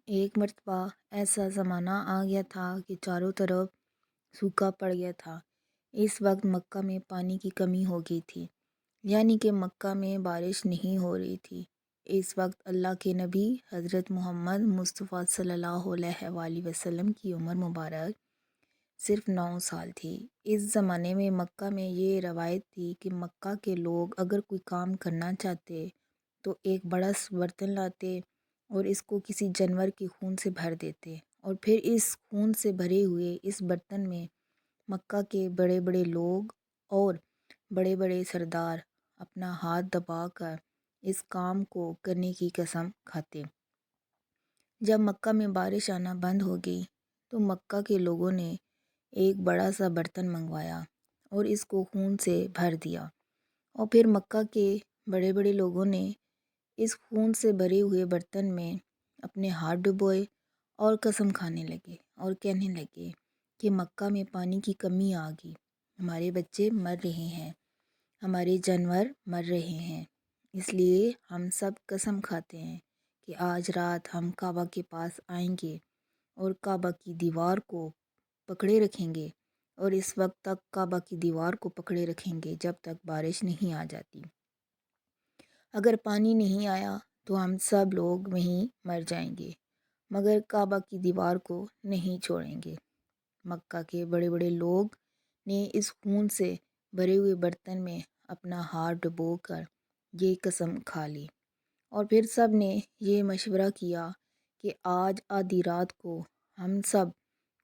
ایک مرتبہ ایسا زمانہ آ گیا تھا کہ چاروں طرف سوکھا پڑ گیا تھا۔ اس وقت مکہ میں پانی کی کمی ہو گئی تھی، یعنی کہ مکہ میں بارش نہیں ہو رہی تھی۔ اس وقت اللہ کے نبی حضرت محمد مصطفیٰ صلی اللہ علیہ وآلہ وسلم کی عمر مبارک صرف 9 سال تھی۔ اس زمانے میں مکہ میں یہ روایت تھی کہ مکہ کے لوگ اگر کوئی کام کرنا چاہتے تو ایک بڑا برتن لاتے اور اس کو کسی جانور کے خون سے بھر دیتے، اور پھر اس خون سے بھرے ہوئے اس برتن میں مکہ کے بڑے بڑے لوگ اور بڑے بڑے سردار اپنا ہاتھ دبا کر اس کام کو کرنے کی قسم کھاتے۔ جب مکہ میں بارش آنا بند ہو گئی تو مکہ کے لوگوں نے ایک بڑا سا برتن منگوایا اور اس کو خون سے بھر دیا، اور پھر مکہ کے بڑے بڑے لوگوں نے اس خون سے بھرے ہوئے برتن میں اپنے ہاتھ ڈبوئے اور قسم کھانے لگے اور کہنے لگے کہ مکہ میں پانی کی کمی آ گئی، ہمارے بچے مر رہے ہیں، ہمارے جانور مر رہے ہیں، اس لیے ہم سب قسم کھاتے ہیں کہ آج رات ہم کعبہ کے پاس آئیں گے اور کعبہ کی دیوار کو پکڑے رکھیں گے، اور اس وقت تک کعبہ کی دیوار کو پکڑے رکھیں گے جب تک بارش نہیں آ جاتی۔ اگر پانی نہیں آیا تو ہم سب لوگ وہیں مر جائیں گے، مگر کعبہ کی دیوار کو نہیں چھوڑیں گے۔ مکہ کے بڑے بڑے لوگ نے اس خون سے بھرے ہوئے برتن میں اپنا ہاتھ ڈبو کر یہ قسم کھا لی، اور پھر سب نے یہ مشورہ کیا کہ آج آدھی رات کو ہم سب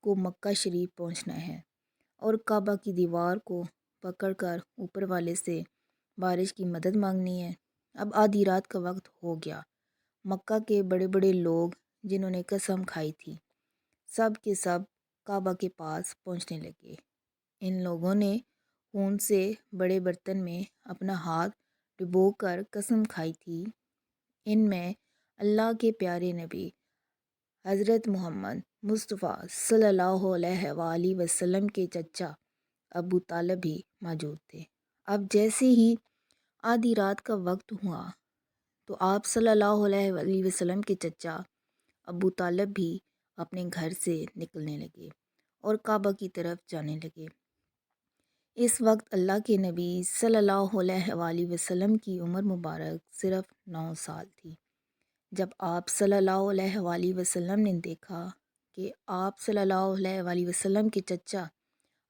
کو مکہ شریف پہنچنا ہے اور کعبہ کی دیوار کو پکڑ کر اوپر والے سے بارش کی مدد مانگنی ہے۔ اب آدھی رات کا وقت ہو گیا۔ مکہ کے بڑے بڑے لوگ جنہوں نے قسم کھائی تھی سب کے سب کعبہ کے پاس پہنچنے لگے۔ ان لوگوں نے خون سے بڑے برتن میں اپنا ہاتھ ڈبو کر قسم کھائی تھی۔ ان میں اللہ کے پیارے نبی حضرت محمد مصطفیٰ صلی اللہ علیہ وآلہ وسلم کے چچا ابو طالب بھی موجود تھے۔ اب جیسے ہی آدھی رات کا وقت ہوا تو آپ صلی اللہ علیہ وآلہ وسلم کے چچا ابو طالب بھی اپنے گھر سے نکلنے لگے اور کعبہ کی طرف جانے لگے۔ اس وقت اللہ کے نبی صلی اللہ علیہ وآلہ وسلم کی عمر مبارک صرف 9 سال تھی۔ جب آپ صلی اللہ علیہ وآلہ وسلم نے دیکھا کہ آپ صلی اللہ علیہ وآلہ وسلم کے چچا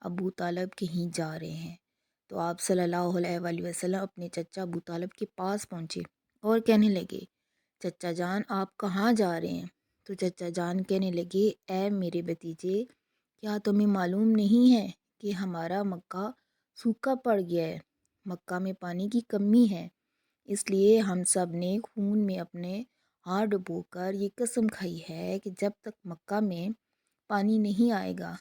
ابو طالب کہیں جا رہے ہیں تو آپ صلی اللہ علیہ وآلہ وسلم اپنے چچا ابو طالب کے پاس پہنچے اور کہنے لگے، چچا جان آپ کہاں جا رہے ہیں؟ تو چچا جان کہنے لگے، اے میرے بھتیجے، کیا تمہیں معلوم نہیں ہے کہ ہمارا مکہ سوکھا پڑ گیا ہے، مکہ میں پانی کی کمی ہے، اس لیے ہم سب نے خون میں اپنے ہاتھ ڈبو کر یہ قسم کھائی ہے کہ جب تک مکہ میں پانی نہیں آئے گا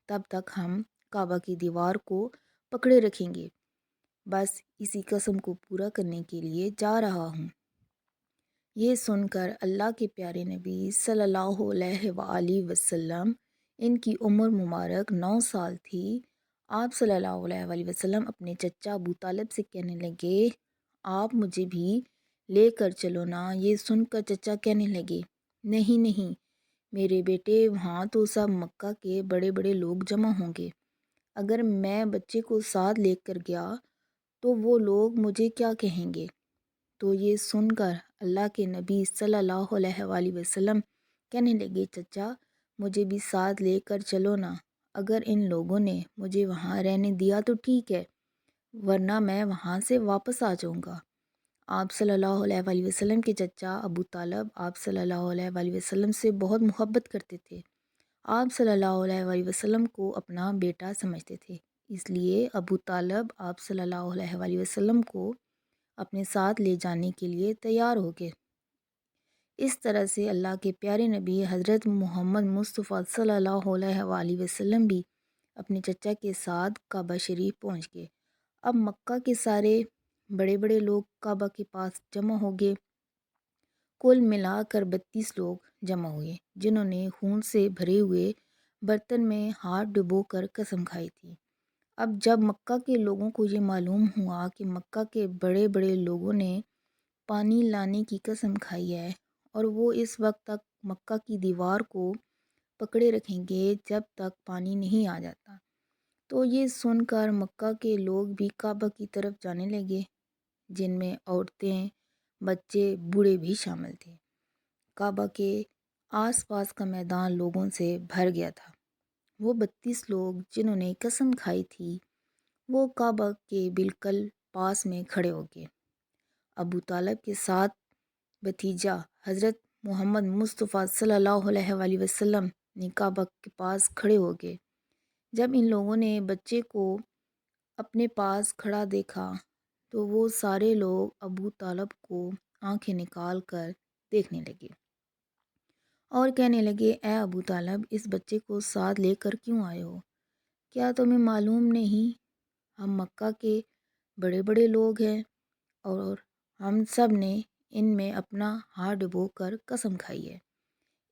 تب تک ہم کعبہ کی دیوار کو پکڑے رکھیں گے۔ بس اسی قسم کو پورا کرنے کے لیے جا رہا ہوں۔ یہ سن کر اللہ کے پیارے نبی صلی اللہ علیہ وآلہ وسلم، ان کی عمر مبارک 9 سال تھی، آپ صلی اللہ علیہ وآلہ وسلم اپنے چچا ابو طالب سے کہنے لگے، آپ مجھے بھی لے کر چلو نا۔ یہ سن کر چچا کہنے لگے، نہیں نہیں میرے بیٹے، وہاں تو سب مکہ کے بڑے بڑے لوگ جمع ہوں گے، اگر میں بچے کو ساتھ لے کر گیا تو وہ لوگ مجھے کیا کہیں گے؟ تو یہ سن کر اللہ کے نبی صلی اللہ علیہ وآلہ وسلم کہنے لگے، چچا مجھے بھی ساتھ لے کر چلو نا، اگر ان لوگوں نے مجھے وہاں رہنے دیا تو ٹھیک ہے، ورنہ میں وہاں سے واپس آ جاؤں گا۔ آپ صلی اللہ علیہ وآلہ وسلم کے چچا ابو طالب آپ صلی اللہ علیہ وآلہ وسلم سے بہت محبت کرتے تھے، آپ صلی اللہ علیہ وآلہ وسلم کو اپنا بیٹا سمجھتے تھے، اس لیے ابو طالب آپ صلی اللہ علیہ وآلہ وسلم کو اپنے ساتھ لے جانے کے لیے تیار ہو گئے۔ اس طرح سے اللہ کے پیارے نبی حضرت محمد مصطفیٰ صلی اللہ علیہ وآلہ وسلم بھی اپنے چچا کے ساتھ کعبہ شریف پہنچ گئے۔ اب مکہ کے سارے بڑے بڑے لوگ کعبہ کے پاس جمع ہو گئے، کل ملا کر 32 لوگ جمع ہوئے جنہوں نے خون سے بھرے ہوئے برتن میں ہاتھ ڈبو کر قسم کھائی تھی۔ اب جب مکہ کے لوگوں کو یہ معلوم ہوا کہ مکہ کے بڑے بڑے لوگوں نے پانی لانے کی قسم کھائی ہے اور وہ اس وقت تک مکہ کی دیوار کو پکڑے رکھیں گے جب تک پانی نہیں آ جاتا۔ تو یہ سن کر مکہ کے لوگ بھی کعبہ کی طرف جانے لگے، جن میں عورتیں، بچے، بوڑھے بھی شامل تھے۔ کعبہ کے آس پاس کا میدان لوگوں سے بھر گیا تھا۔ وہ 32 لوگ جنہوں نے قسم کھائی تھی، وہ کعبہ کے بالکل پاس میں کھڑے ہو گئے۔ ابو طالب کے ساتھ بھتیجا حضرت محمد مصطفیٰ صلی اللہ علیہ وآلہ وسلم نے کعبہ کے پاس کھڑے ہو گئے۔ جب ان لوگوں نے بچے کو اپنے پاس کھڑا دیکھا تو وہ سارے لوگ ابو طالب کو آنکھیں نکال کر دیکھنے لگے اور کہنے لگے، اے ابو طالب، اس بچے کو ساتھ لے کر کیوں آئے ہو؟ کیا تمہیں معلوم نہیں ہم مکہ کے بڑے بڑے لوگ ہیں اور ہم سب نے ان میں اپنا ہاتھ ڈبو کر قسم کھائی ہے،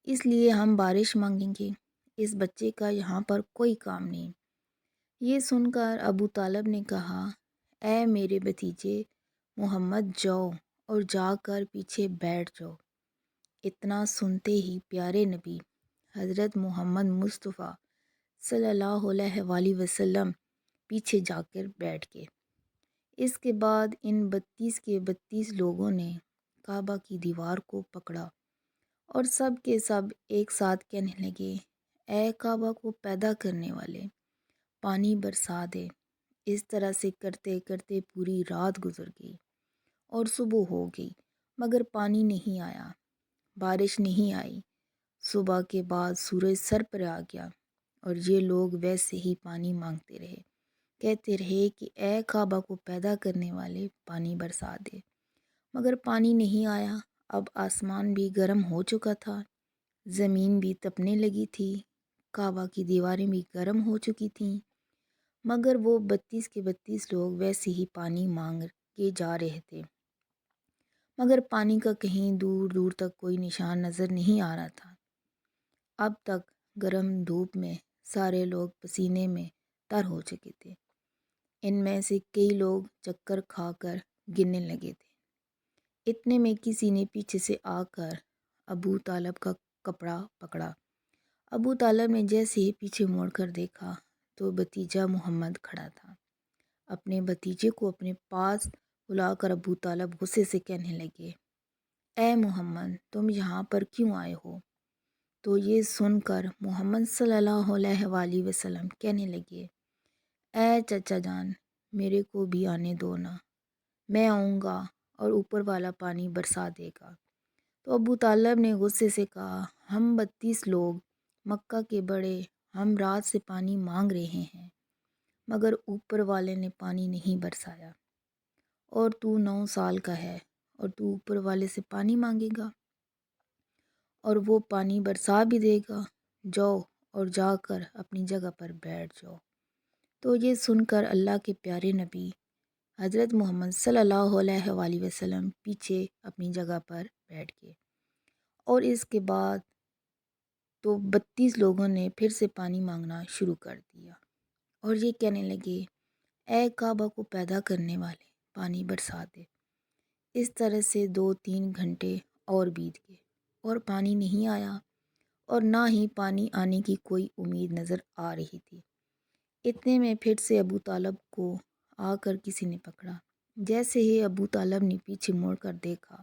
اس لیے ہم بارش مانگیں گے، اس بچے کا یہاں پر کوئی کام نہیں۔ یہ سن کر ابو طالب نے کہا، اے میرے بھتیجے محمد، جاؤ اور جا کر پیچھے بیٹھ جاؤ۔ اتنا سنتے ہی پیارے نبی حضرت محمد مصطفیٰ صلی اللہ علیہ وآلہ وسلم پیچھے جا کر بیٹھ گئے۔ اس کے بعد ان 32 کے 32 لوگوں نے کعبہ کی دیوار کو پکڑا اور سب کے سب ایک ساتھ کہنے لگے، اے کعبہ کو پیدا کرنے والے، پانی برسا دے۔ اس طرح سے کرتے کرتے پوری رات گزر گئی اور صبح ہو گئی، مگر پانی نہیں آیا، بارش نہیں آئی۔ صبح کے بعد سورج سر پر آ گیا اور یہ لوگ ویسے ہی پانی مانگتے رہے، کہتے رہے کہ اے کعبہ کو پیدا کرنے والے، پانی برسا دے، مگر پانی نہیں آیا۔ اب آسمان بھی گرم ہو چکا تھا، زمین بھی تپنے لگی تھی، کعبہ کی دیواریں بھی گرم ہو چکی تھیں، مگر وہ 32 کے 32 لوگ ویسے ہی پانی مانگ کے جا رہے تھے، مگر پانی کا کہیں دور دور تک کوئی نشان نظر نہیں آ رہا تھا۔ اب تک گرم دھوپ میں سارے لوگ پسینے میں تر ہو چکے تھے۔ ان میں سے کئی لوگ چکر کھا کر گرنے لگے تھے۔ اتنے میں کسی نے پیچھے سے آ کر ابو طالب کا کپڑا پکڑا۔ ابو طالب نے جیسے ہی پیچھے موڑ کر دیکھا تو بھتیجا محمد کھڑا تھا۔ اپنے بھتیجے کو اپنے پاس بلا کر ابو طالب غصے سے کہنے لگے، اے محمد، تم یہاں پر کیوں آئے ہو؟ تو یہ سن کر محمد صلی اللہ علیہ وآلہ وسلم کہنے لگے، اے چچا جان، میرے کو بھی آنے دو نا، میں آؤں گا اور اوپر والا پانی برسا دے گا۔ تو ابو طالب نے غصے سے کہا، ہم 32 لوگ مکہ کے بڑے، ہم رات سے پانی مانگ رہے ہیں، مگر اوپر والے نے پانی نہیں برسایا، اور تو 9 سال کا ہے اور تو اوپر والے سے پانی مانگے گا اور وہ پانی برسا بھی دے گا، جاؤ اور جا کر اپنی جگہ پر بیٹھ جاؤ۔ تو یہ سن کر اللہ کے پیارے نبی حضرت محمد صلی اللہ علیہ وآلہ وسلم پیچھے اپنی جگہ پر بیٹھ گئے، اور اس کے بعد تو 32 لوگوں نے پھر سے پانی مانگنا شروع کر دیا اور یہ کہنے لگے، اے کعبہ کو پیدا کرنے والے، پانی برسا دے۔ اس طرح سے 2-3 گھنٹے اور بیت گئے اور پانی نہیں آیا، اور نہ ہی پانی آنے کی کوئی امید نظر آ رہی تھی۔ اتنے میں پھر سے ابو طالب کو آ کر کسی نے پکڑا۔ جیسے ہی ابو طالب نے پیچھے مڑ کر دیکھا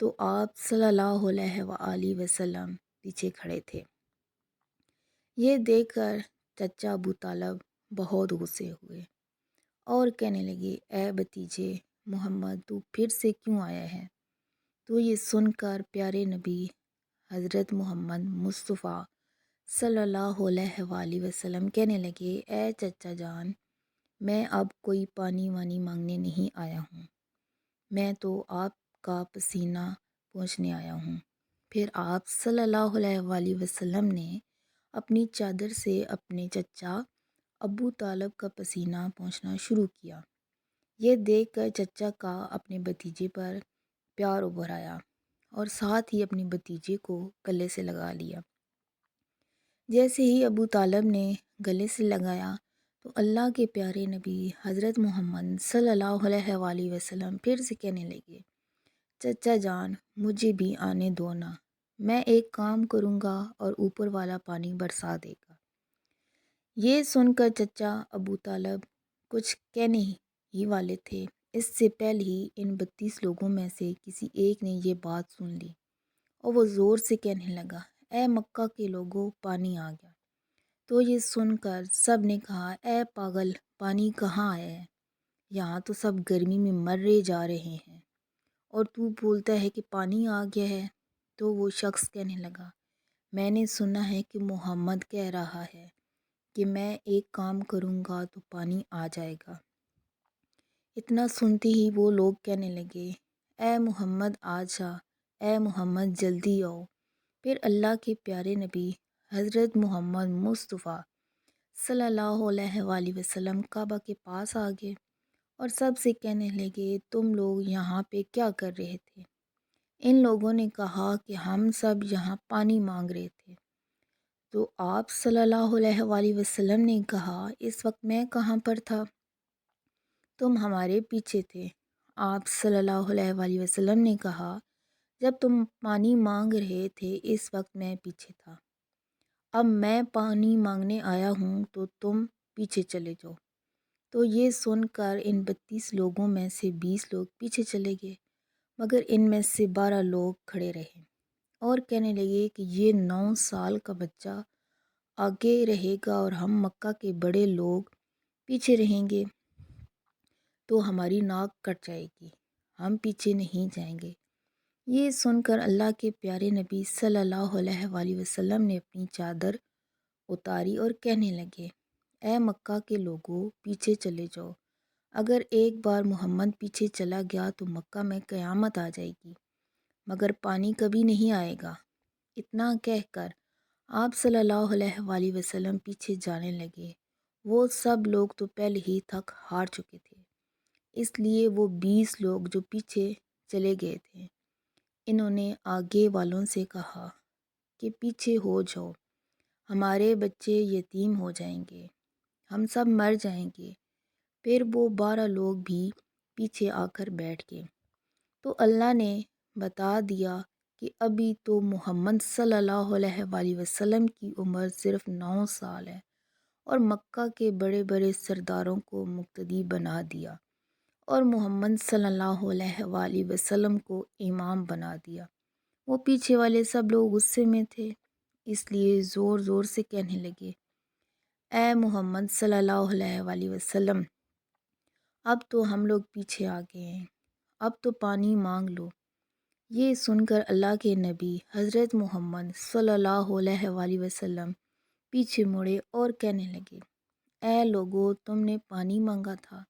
تو آپ صلی اللہ علیہ وآلہ وسلم پیچھے کھڑے تھے۔ یہ دیکھ کر چچا ابو طالب بہت غصے ہوئے اور کہنے لگے، اے بھتیجے محمد، تو پھر سے کیوں آیا ہے؟ تو یہ سن کر پیارے نبی حضرت محمد مصطفیٰ صلی اللہ علیہ وآلہ وسلم کہنے لگے، اے چچا جان، میں اب کوئی پانی وانی مانگنے نہیں آیا ہوں، میں تو آپ کا پسینہ پوچھنے آیا ہوں۔ پھر آپ صلی اللہ علیہ وآلہ وسلم نے اپنی چادر سے اپنے چچا ابو طالب کا پسینہ پوچھنا شروع کیا۔ یہ دیکھ کر چچا کا اپنے بھتیجے پر پیار ابھر آیا اور ساتھ ہی اپنے بھتیجے کو گلے سے لگا لیا۔ جیسے ہی ابو طالب نے گلے سے لگایا تو اللہ کے پیارے نبی حضرت محمد صلی اللہ علیہ وآلہ وسلم پھر سے کہنے لگے، چچا جان، مجھے بھی آنے دو نا، میں ایک کام کروں گا اور اوپر والا پانی برسا دے گا۔ یہ سن کر چچا ابو طالب کچھ کہنے ہی والے تھے، اس سے پہلے ہی ان 32 لوگوں میں سے کسی ایک نے یہ بات سن لی اور وہ زور سے کہنے لگا، اے مکہ کے لوگوں، پانی آ گیا۔ تو یہ سن کر سب نے کہا، اے پاگل، پانی کہاں آیا ہے؟ یہاں تو سب گرمی میں مرے جا رہے ہیں اور تو بولتا ہے کہ پانی آ گیا ہے۔ تو وہ شخص کہنے لگا، میں نے سنا ہے کہ محمد کہہ رہا ہے کہ میں ایک کام کروں گا تو پانی آ جائے گا۔ اتنا سنتے ہی وہ لوگ کہنے لگے، اے محمد آ جا، اے محمد جلدی آؤ۔ پھر اللہ کے پیارے نبی حضرت محمد مصطفیٰ صلی اللہ علیہ وآلہ وسلم کعبہ کے پاس آ گئے اور سب سے کہنے لگے، تم لوگ یہاں پہ کیا کر رہے تھے؟ ان لوگوں نے کہا کہ ہم سب یہاں پانی مانگ رہے تھے۔ تو آپ صلی اللہ علیہ وآلہ وسلم نے کہا، اس وقت میں کہاں پر تھا؟ تم ہمارے پیچھے تھے۔ آپ صلی اللہ علیہ وآلہ وسلم نے کہا، جب تم پانی مانگ رہے تھے اس وقت میں پیچھے تھا، اب میں پانی مانگنے آیا ہوں تو تم پیچھے چلے جاؤ۔ تو یہ سن کر ان 32 لوگوں میں سے 20 لوگ پیچھے چلے گئے، مگر ان میں سے 12 لوگ کھڑے رہے اور کہنے لگے کہ یہ 9 سال کا بچہ آگے رہے گا اور ہم مکہ کے بڑے لوگ پیچھے رہیں گے تو ہماری ناک کٹ جائے گی، ہم پیچھے نہیں جائیں گے۔ یہ سن کر اللہ کے پیارے نبی صلی اللہ علیہ وآلہ وسلم نے اپنی چادر اتاری اور کہنے لگے، اے مکہ کے لوگوں، پیچھے چلے جاؤ۔ اگر ایک بار محمد پیچھے چلا گیا تو مکہ میں قیامت آ جائے گی، مگر پانی کبھی نہیں آئے گا۔ اتنا کہہ کر آپ صلی اللہ علیہ وآلہ وسلم پیچھے جانے لگے۔ وہ سب لوگ تو پہلے ہی تھک ہار چکے تھے، اس لیے وہ 20 لوگ جو پیچھے چلے گئے تھے، انہوں نے آگے والوں سے کہا کہ پیچھے ہو جاؤ، ہمارے بچے یتیم ہو جائیں گے، ہم سب مر جائیں گے۔ پھر وہ 12 لوگ بھی پیچھے آ کر بیٹھ گئے۔ تو اللہ نے بتا دیا کہ ابھی تو محمد صلی اللہ علیہ وآلہ وسلم کی عمر صرف 9 سال ہے اور مکہ کے بڑے بڑے سرداروں کو مقتدی بنا دیا اور محمد صلی اللہ علیہ وآلہ وسلم کو امام بنا دیا۔ وہ پیچھے والے سب لوگ غصے میں تھے، اس لیے زور زور سے کہنے لگے، اے محمد صلی اللہ علیہ وآلہ وسلم، اب تو ہم لوگ پیچھے آ گئے ہیں، اب تو پانی مانگ لو۔ یہ سن کر اللہ کے نبی حضرت محمد صلی اللہ علیہ وآلہ وسلم پیچھے مڑے اور کہنے لگے، اے لوگو، تم نے پانی مانگا تھا،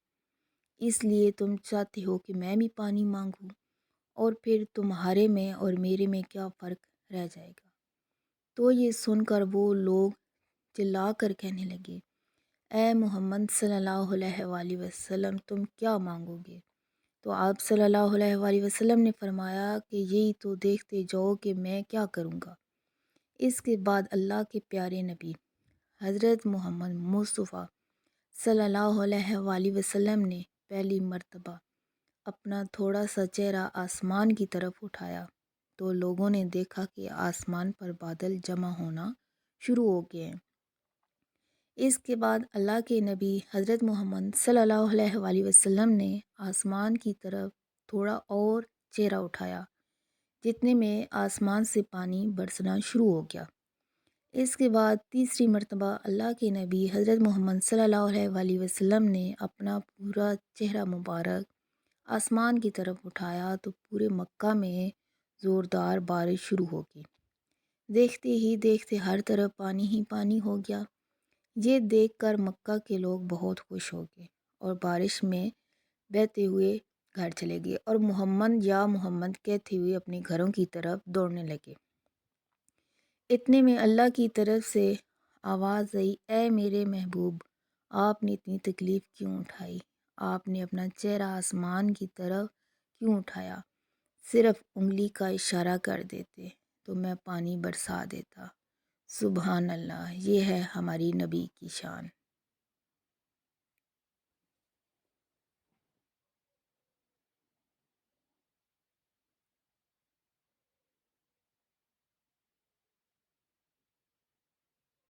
اس لیے تم چاہتے ہو کہ میں بھی پانی مانگوں، اور پھر تمہارے میں اور میرے میں کیا فرق رہ جائے گا؟ تو یہ سن کر وہ لوگ چلا کر کہنے لگے، اے محمد صلی اللہ علیہ وآلہ وسلم، تم کیا مانگو گے؟ تو آپ صلی اللہ علیہ وآلہ وسلم نے فرمایا کہ یہی تو دیکھتے جاؤ کہ میں کیا کروں گا۔ اس کے بعد اللہ کے پیارے نبی حضرت محمد مصطفیٰ صلی اللہ علیہ وآلہ وسلم نے پہلی مرتبہ اپنا تھوڑا سا چہرہ آسمان کی طرف اٹھایا تو لوگوں نے دیکھا کہ آسمان پر بادل جمع ہونا شروع ہو گئے ہیں۔ اس کے بعد اللہ کے نبی حضرت محمد صلی اللہ علیہ وآلہ وسلم نے آسمان کی طرف تھوڑا اور چہرہ اٹھایا، جتنے میں آسمان سے پانی برسنا شروع ہو گیا۔ اس کے بعد تیسری مرتبہ اللہ کے نبی حضرت محمد صلی اللہ علیہ وآلہ وسلم نے اپنا پورا چہرہ مبارک آسمان کی طرف اٹھایا تو پورے مکہ میں زوردار بارش شروع ہو گئی۔ دیکھتے ہی دیکھتے ہر طرف پانی ہی پانی ہو گیا۔ یہ دیکھ کر مکہ کے لوگ بہت خوش ہو گئے اور بارش میں بہتے ہوئے گھر چلے گئے اور محمد یا محمد کہتے ہوئے اپنے گھروں کی طرف دوڑنے لگے۔ اتنے میں اللہ کی طرف سے آواز آئی، اے میرے محبوب، آپ نے اتنی تکلیف کیوں اٹھائی؟ آپ نے اپنا چہرہ آسمان کی طرف کیوں اٹھایا؟ صرف انگلی کا اشارہ کر دیتے تو میں پانی برسا دیتا۔ سبحان اللہ، یہ ہے ہماری نبی کی شان۔